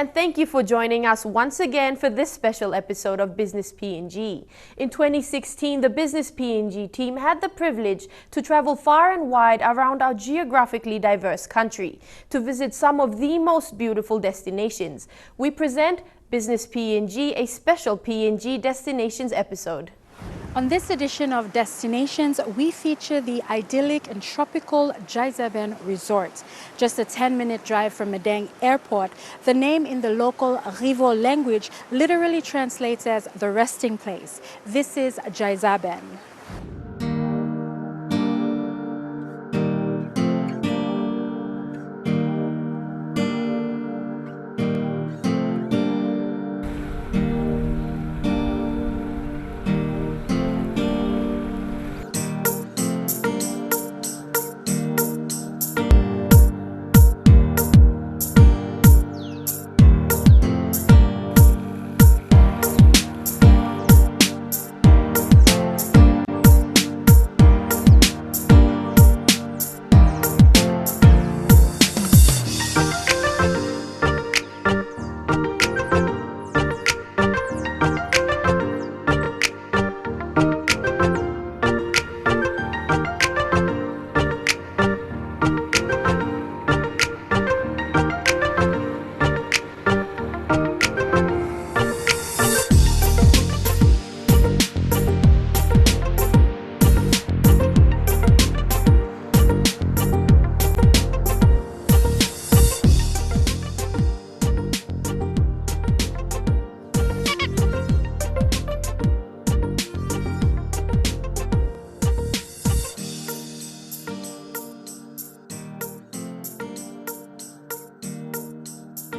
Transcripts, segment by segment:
and thank you for joining us once again for this special episode of Business PNG. In 2016, the Business PNG team had the privilege to travel far and wide around our geographically diverse country to visit some of the most beautiful destinations. We present Business PNG, a special PNG Destinations episode. On this edition of Destinations, we feature the idyllic and tropical Jaizaben Resort. Just a 10-minute drive from Madang Airport, the name in the local Rivo language literally translates as the resting place. This is Jaizaben.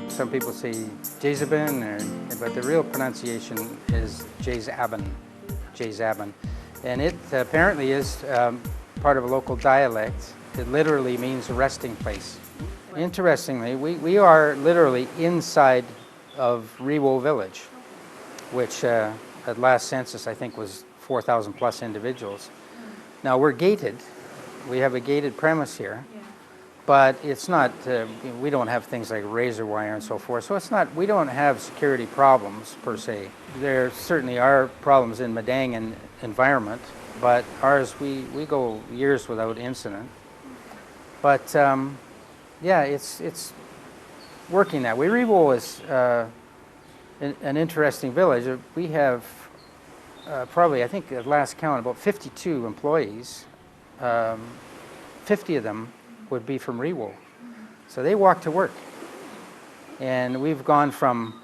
Some people say Jaizaben, but the real pronunciation is Jaizaben, and it apparently is part of a local dialect. It literally means resting place. Interestingly, we are literally inside of Riwo village, which at last census I think was 4,000 plus individuals. Now we're gated. We have a gated premise here. But it's not, we don't have things like razor wire and so forth, so it's not, we don't have security problems per se. There certainly are problems in Madang and environment, but ours, we go years without incident. But yeah, it's working that way. Rivo is an interesting village. We have probably, I think at last count, about 52 employees. 50 of them would be from Riwo. So they walk to work. And we've gone from,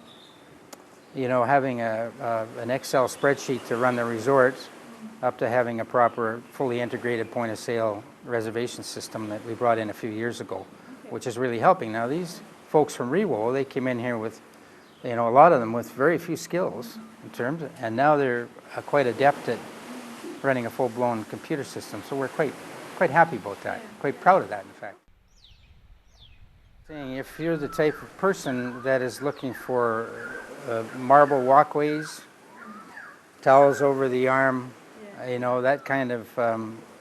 you know, having an Excel spreadsheet to run the resort up to having a proper, fully integrated point of sale reservation system that we brought in a few years ago, which is really helping. Now these folks from Riwo, they came in here with, you know, a lot of them with very few skills in terms, and now they're quite adept at running a full-blown computer system. So we're quite happy about that, quite proud of that, in fact. If you're the type of person that is looking for marble walkways, towels over the arm, you know, that kind of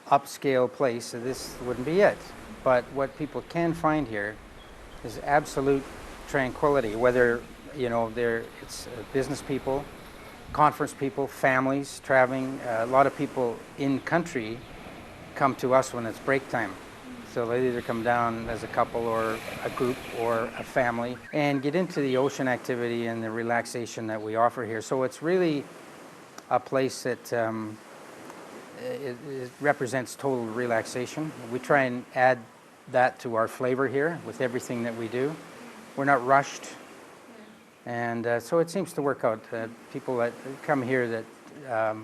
upscale place, this wouldn't be it. But what people can find here is absolute tranquility, whether, you know, it's business people, conference people, families traveling. A lot of people in country come to us when it's break time. So they either come down as a couple or a group or a family and get into the ocean activity and the relaxation that we offer here. So it's really a place that it represents total relaxation. We try and add that to our flavor here with everything that we do. We're not rushed. And so it seems to work out. People that come here that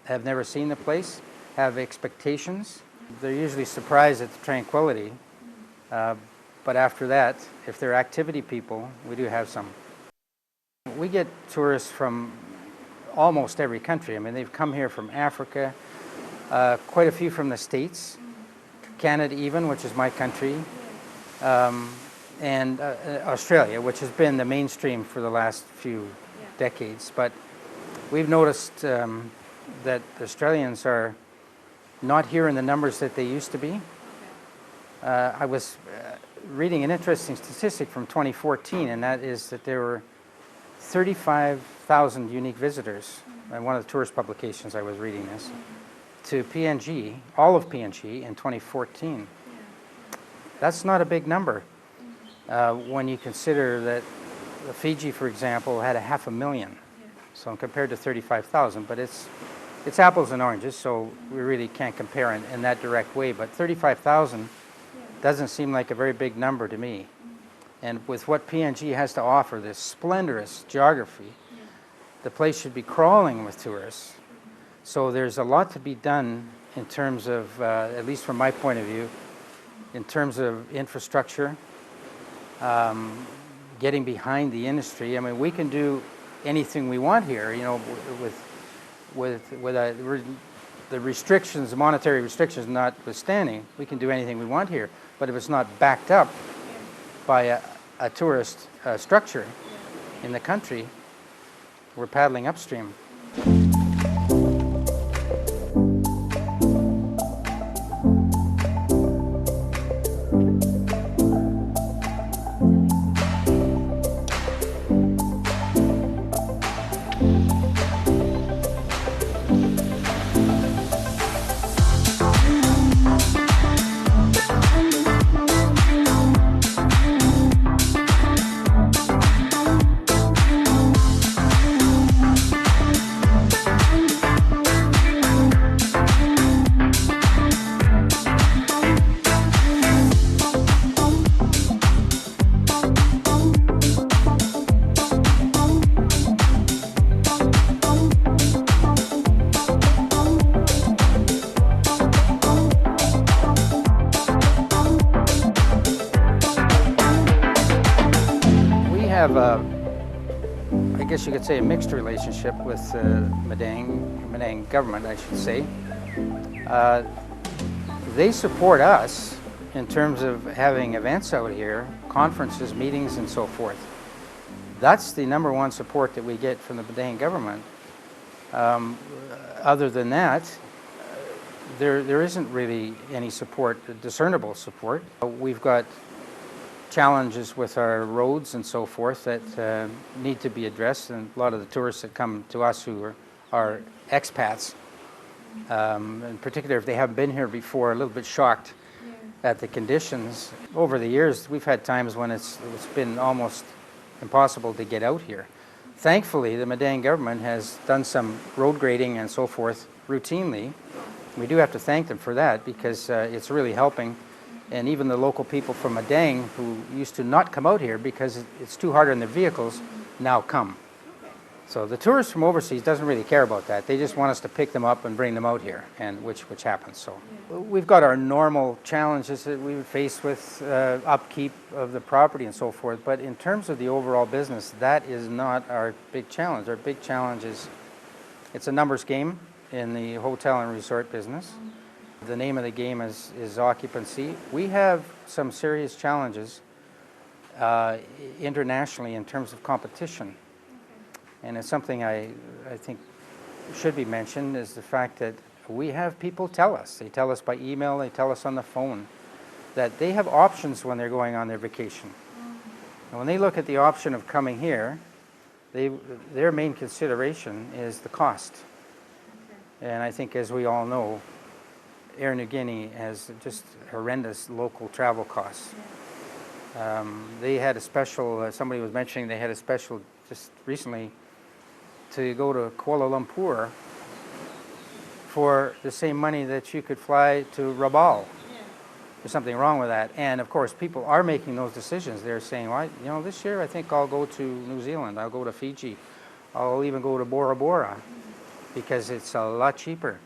have never seen the place have expectations. They're usually surprised at the tranquility, but after that, if they're activity people, we do have some. We get tourists from almost every country. I mean, they've come here from Africa, quite a few from the States, Canada even, which is my country, and Australia, which has been the mainstream for the last few decades. But we've noticed that Australians are not here in the numbers that they used to be. I was reading an interesting statistic from 2014, and that is that there were 35,000 unique visitors, and one of the tourist publications I was reading this, to PNG, all of PNG in 2014. That's not a big number when you consider that Fiji, for example, had 500,000. So compared to 35,000, but it's apples and oranges, so we really can't compare in that direct way. But 35,000 doesn't seem like a very big number to me. And with what PNG has to offer, this splendorous geography, the place should be crawling with tourists. So there's a lot to be done in terms of, at least from my point of view, in terms of infrastructure, getting behind the industry. I mean, we can do anything we want here, you know, with the restrictions, the monetary restrictions notwithstanding, we can do anything we want here. But if it's not backed up by a tourist structure in the country, we're paddling upstream. Have I guess you could say a mixed relationship with Madang government, I should say. They support us in terms of having events out here, conferences, meetings, and so forth. That's the number one support that we get from the Madang government. Other than that, there isn't really any support, discernible support. We've got challenges with our roads and so forth that need to be addressed, and a lot of the tourists that come to us who are expats, in particular if they haven't been here before, are a little bit shocked at the conditions. Over the years we've had times when it's been almost impossible to get out here. Thankfully the Madang government has done some road grading and so forth routinely. We do have to thank them for that, because it's really helping. And even the local people from Madang who used to not come out here because it's too hard on their vehicles now come. So the tourists from overseas doesn't really care about that. They just want us to pick them up and bring them out here, and which happens. So we've got our normal challenges that we face with upkeep of the property and so forth. But in terms of the overall business, that is not our big challenge. Our big challenge is it's a numbers game in the hotel and resort business. The name of the game is occupancy. We have some serious challenges internationally in terms of competition. And it's something I think should be mentioned, is the fact that we have people tell us, they tell us by email, they tell us on the phone, that they have options when they're going on their vacation. And when they look at the option of coming here, their main consideration is the cost. And I think, as we all know, Air Niugini has just horrendous local travel costs. They had a special, somebody was mentioning they had a special just recently to go to Kuala Lumpur for the same money that you could fly to Rabaul. There's something wrong with that. And of course people are making those decisions. They're saying, well, you know, this year I think I'll go to New Zealand, I'll go to Fiji, I'll even go to Bora Bora, because it's a lot cheaper.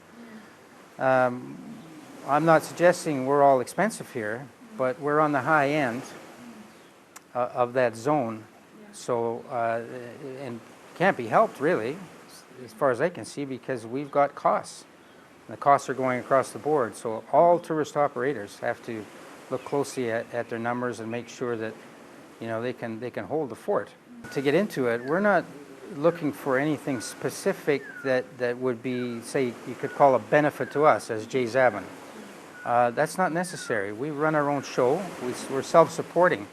I'm not suggesting we're all expensive here, but we're on the high end of that zone. So, and can't be helped really, as far as I can see, because we've got costs. The costs are going across the board. So all tourist operators have to look closely at their numbers and make sure that, you know, they can hold the fort. To get into it, we're not looking for anything specific that would be, say, you could call a benefit to us as Jay Zabin. That's not necessary. We run our own show. We're self-supporting.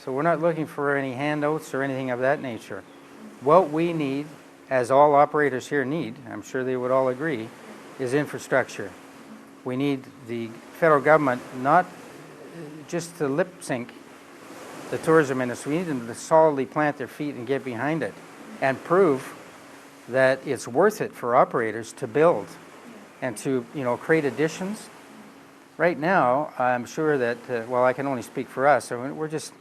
So we're not looking for any handouts or anything of that nature. What we need, as all operators here need, I'm sure they would all agree, is infrastructure. We need the federal government not just to lip sync the tourism industry. We need them to solidly plant their feet and get behind it and prove that it's worth it for operators to build and to, create additions. Right now, I'm sure that, well, I can only speak for us. I mean, we're just,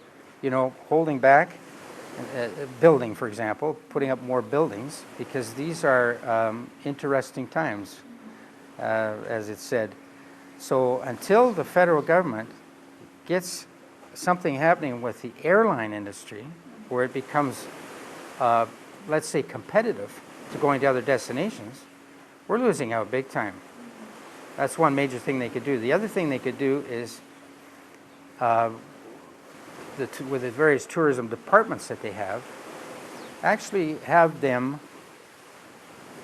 holding back, building, for example, putting up more buildings, because these are interesting times, as it said. So until the federal government gets something happening with the airline industry, where it becomes, let's say, competitive to going to other destinations, we're losing out big time. That's one major thing they could do. The other thing they could do is, with the various tourism departments that they have, actually have them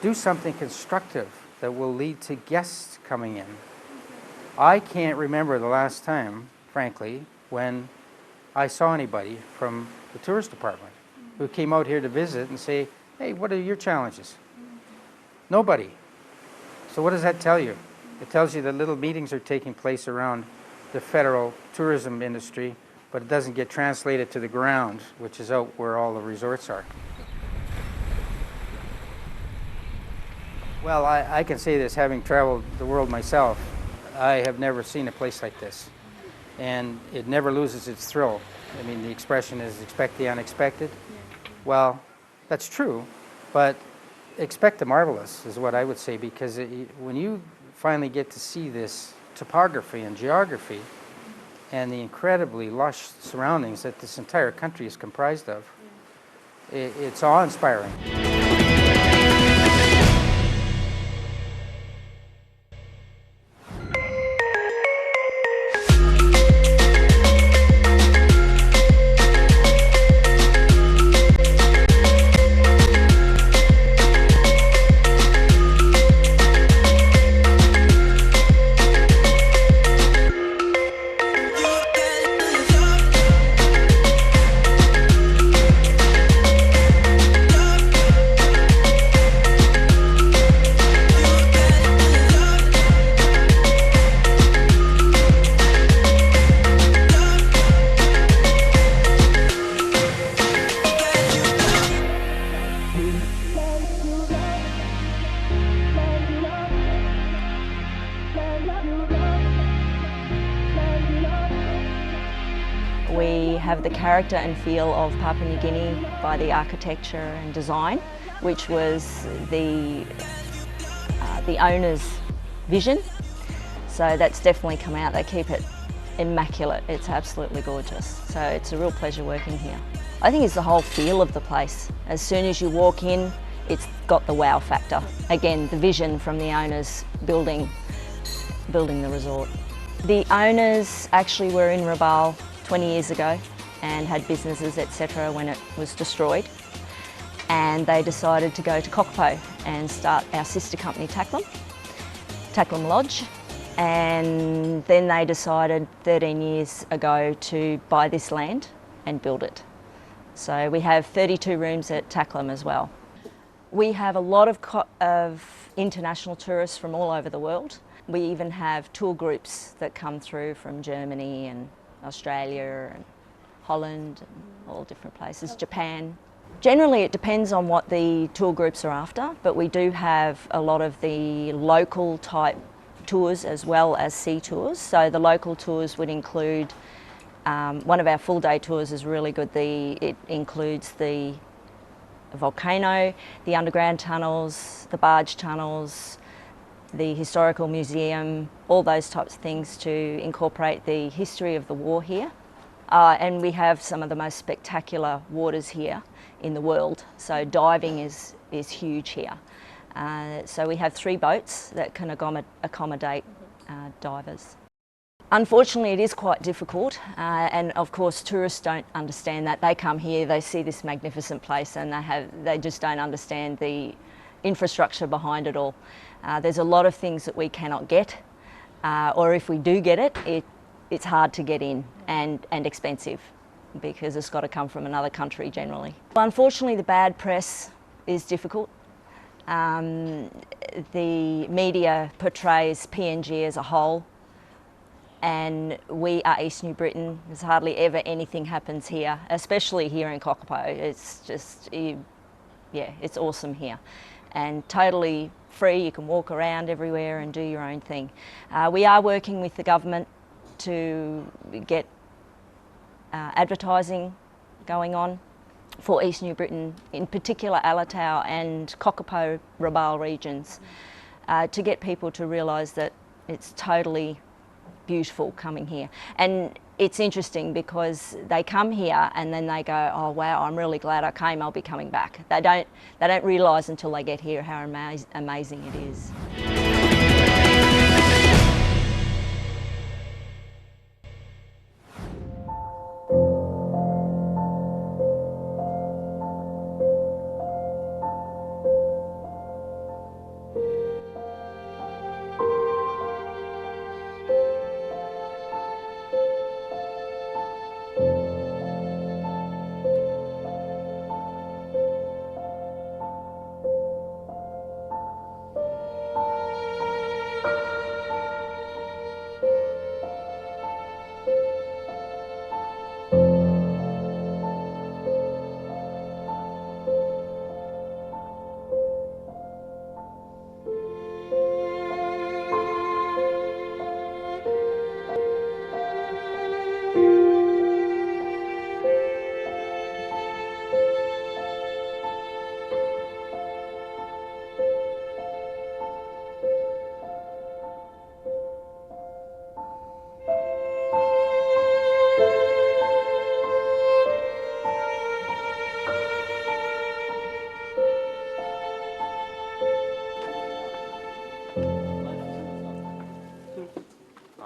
do something constructive that will lead to guests coming in. I can't remember the last time, frankly, when I saw anybody from the tourist department who came out here to visit and say, hey, what are your challenges? Nobody. So what does that tell you? It tells you that little meetings are taking place around the federal tourism industry, but it doesn't get translated to the ground, which is out where all the resorts are. Well, I can say this, having traveled the world myself, I have never seen a place like this. And it never loses its thrill. I mean, the expression is expect the unexpected. Well, that's true, but expect the marvelous is what I would say, because when you finally get to see this topography and geography and the incredibly lush surroundings that this entire country is comprised of, it's awe-inspiring. We have the character and feel of Papua New Guinea by the architecture and design, which was the owner's vision. So that's definitely come out. They keep it immaculate. It's absolutely gorgeous. So it's a real pleasure working here. I think it's the whole feel of the place. As soon as you walk in, it's got the wow factor. Again, the vision from the owners building the resort. The owners actually were in Rabaul 20 years ago and had businesses, etc. when it was destroyed. And they decided to go to Kokopo and start our sister company, Taklam Lodge. And then they decided 13 years ago to buy this land and build it. So we have 32 rooms at Taklam as well. We have a lot of international tourists from all over the world. We even have tour groups that come through from Germany and Australia and Holland and all different places, Japan. Generally it depends on what the tour groups are after, but we do have a lot of the local type tours as well as sea tours. So the local tours would include, one of our full day tours is really good. It includes the volcano, the underground tunnels, the barge tunnels, the historical museum, all those types of things to incorporate the history of the war here. And we have some of the most spectacular waters here in the world. So diving is huge here. So we have 3 boats that can accommodate divers. Unfortunately, it is quite difficult, and of course tourists don't understand that. They come here, they see this magnificent place, and they just don't understand the infrastructure behind it all. There's a lot of things that we cannot get or if we do get it, it's hard to get in and expensive because it's got to come from another country generally. Well, unfortunately, the bad press is difficult. The media portrays PNG as a whole, and we are East New Britain. There's hardly ever anything happens here, especially here in Kokopo. It's just, yeah, it's awesome here and totally free. You can walk around everywhere and do your own thing. We are working with the government to get advertising going on for East New Britain, in particular Alatau and Kokopo Rabaul regions, to get people to realise that it's totally beautiful coming here. And it's interesting because they come here and then they go, oh wow, I'm really glad I came, I'll be coming back. They don't realise until they get here how amazing it is.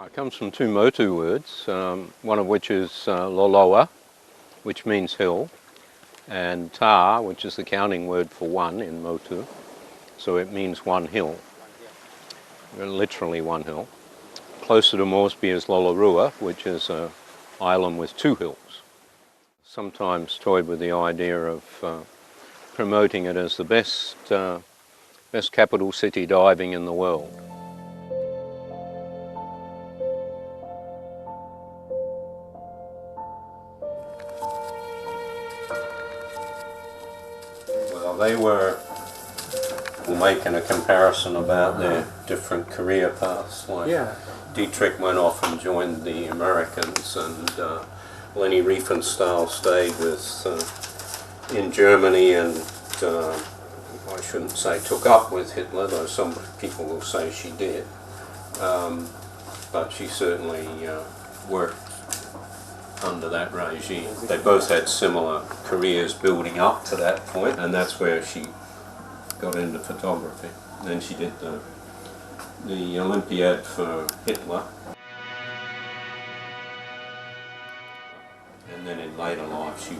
It comes from two Motu words, one of which is Loloa, which means hill, and Ta, which is the counting word for one in Motu, so it means one hill, literally one hill. Closer to Moresby is Lolorua, which is an island with two hills. Sometimes toyed with the idea of promoting it as the best capital city diving in the world. They were making a comparison about their different career paths. Like Dietrich went off and joined the Americans, and Leni Riefenstahl stayed in Germany and I shouldn't say took up with Hitler, though some people will say she did. But she certainly worked under that regime. They both had similar careers building up to that point, and that's where she got into photography. Then she did the Olympiad for Hitler, and then in later life she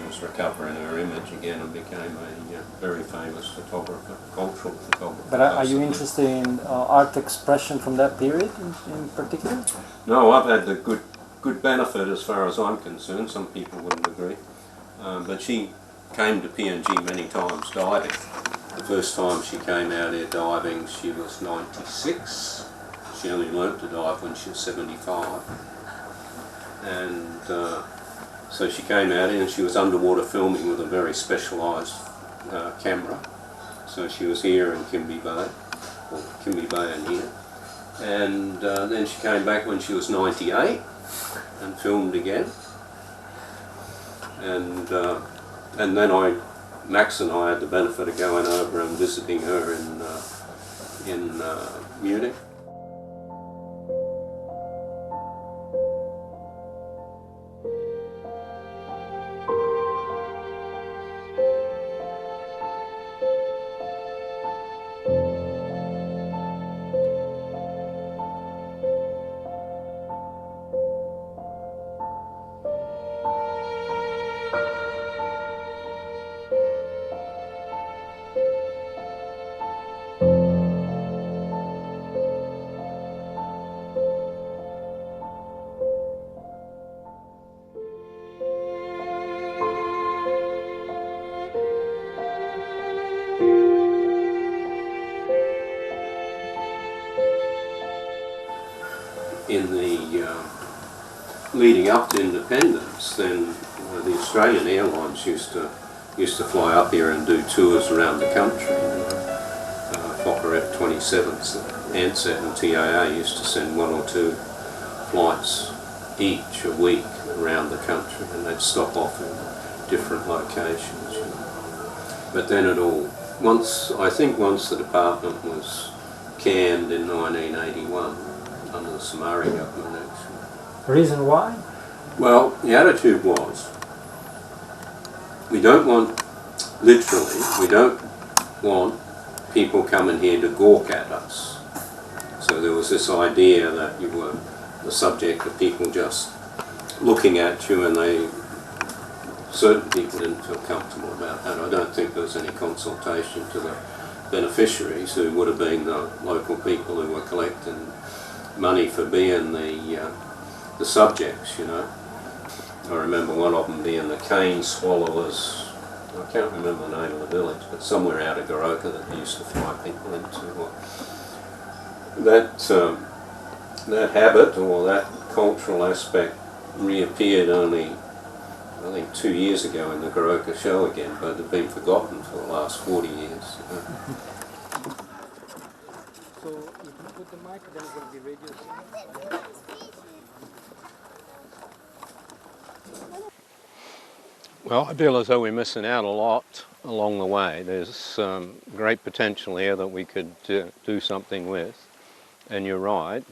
was recovering her image again and became a very famous photographer, cultural photographer. But are you interested in art expression from that period in particular? No, I've had the good benefit as far as I'm concerned. Some people wouldn't agree. But she came to PNG many times diving. The first time she came out here diving, she was 96. She only learnt to dive when she was 75. And so she came out here and she was underwater filming with a very specialised camera. So she was here in Kimby Bay, or Kimby Bay and here. And then she came back when she was 98. And filmed again, and then Max and I had the benefit of going over and visiting her in Munich. in the leading up to independence, then the Australian Airlines used to fly up here and do tours around the country. Fokker F-27s, Ansett and TAA used to send 1 or 2 flights each a week around the country, and they'd stop off in different locations. You know. But then it all, I think once the department was canned in 1981 under the Somare government actually. Reason why? Well, the attitude was, we don't want people coming here to gawk at us. So there was this idea that you were the subject of people just looking at you, and certain people didn't feel comfortable about that. I don't think there was any consultation to the beneficiaries, who would have been the local people who were collecting money for being the subjects, you know. I remember one of them being the cane swallowers. I can't remember the name of the village, but somewhere out of Goroka that they used to fly people into. That habit or that cultural aspect reappeared only, I think, 2 years ago in the Goroka show again, but it had been forgotten for the last 40 years. So if you put the mic, then it's going to be radio. Well, I feel as though we're missing out a lot along the way. There's great potential here that we could do something with. And you're right,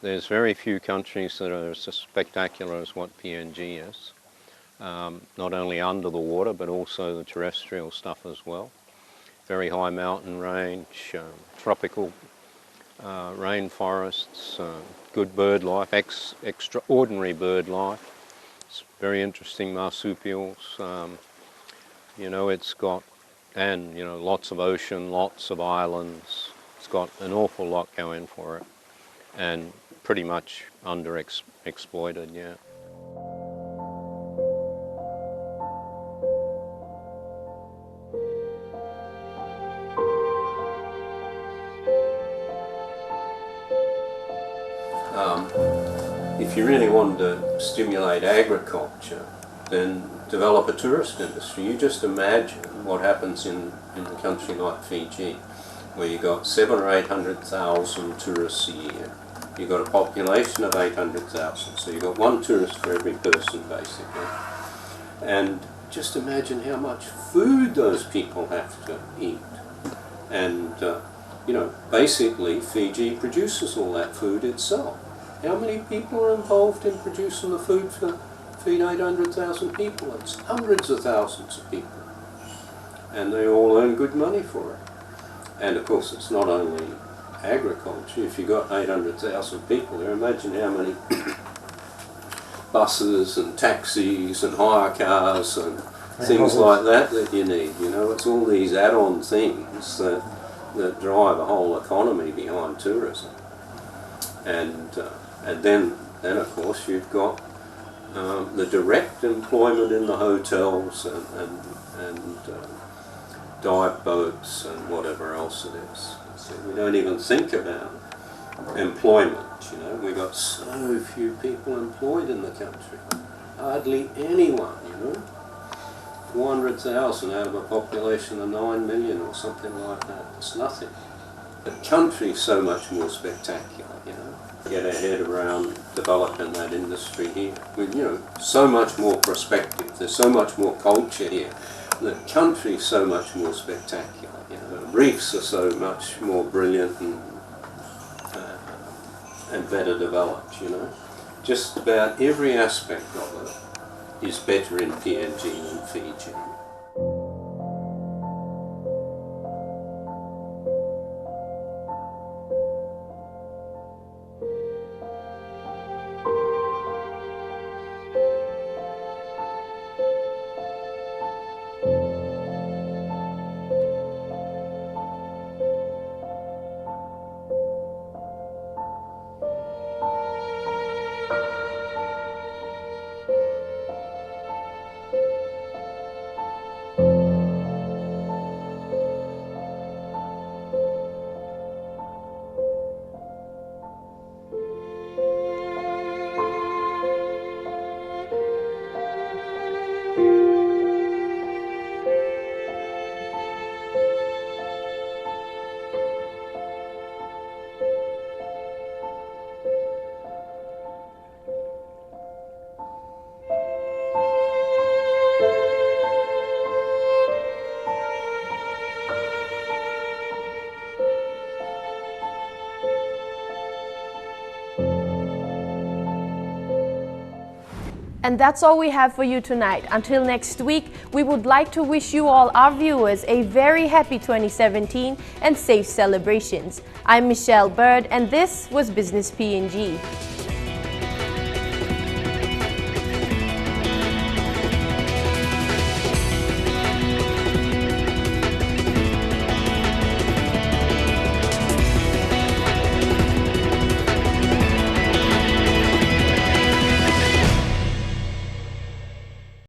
there's very few countries that are as spectacular as what PNG is. Not only under the water, but also the terrestrial stuff as well. Very high mountain range, tropical rainforests, good bird life, extraordinary bird life. It's very interesting marsupials. You know, it's got, and you know, lots of ocean, lots of islands. It's got an awful lot going for it, and pretty much exploited, yeah. If you really wanted to stimulate agriculture, then develop a tourist industry. You just imagine what happens in a country like Fiji, where you've got 700,000 or 800,000 tourists a year. You've got a population of 800,000, so you've got 1 tourist for every person, basically. And just imagine how much food those people have to eat. And, you know, basically Fiji produces all that food itself. How many people are involved in producing the food to feed 800,000 people? It's hundreds of thousands of people. And they all earn good money for it. And of course it's not only agriculture. If you've got 800,000 people there, imagine how many buses and taxis and hire cars and things like that you need. You know, it's all these add-on things that drive a whole economy behind tourism. And then of course you've got the direct employment in the hotels and dive boats and whatever else it is. So we don't even think about employment, you know. We've got so few people employed in the country. Hardly anyone, you know. 400,000 out of a population of 9 million or something like that. It's nothing. The country's so much more spectacular, you know. Get our head around developing that industry here. With, you know, so much more perspective. There's so much more culture here. The country's so much more spectacular. You know, the reefs are so much more brilliant and better developed. You know, just about every aspect of it is better in PNG than Fiji. And that's all we have for you tonight. Until next week, we would like to wish you all, our viewers, a very happy 2017 and safe celebrations. I'm Michelle Bird, and this was Business PNG.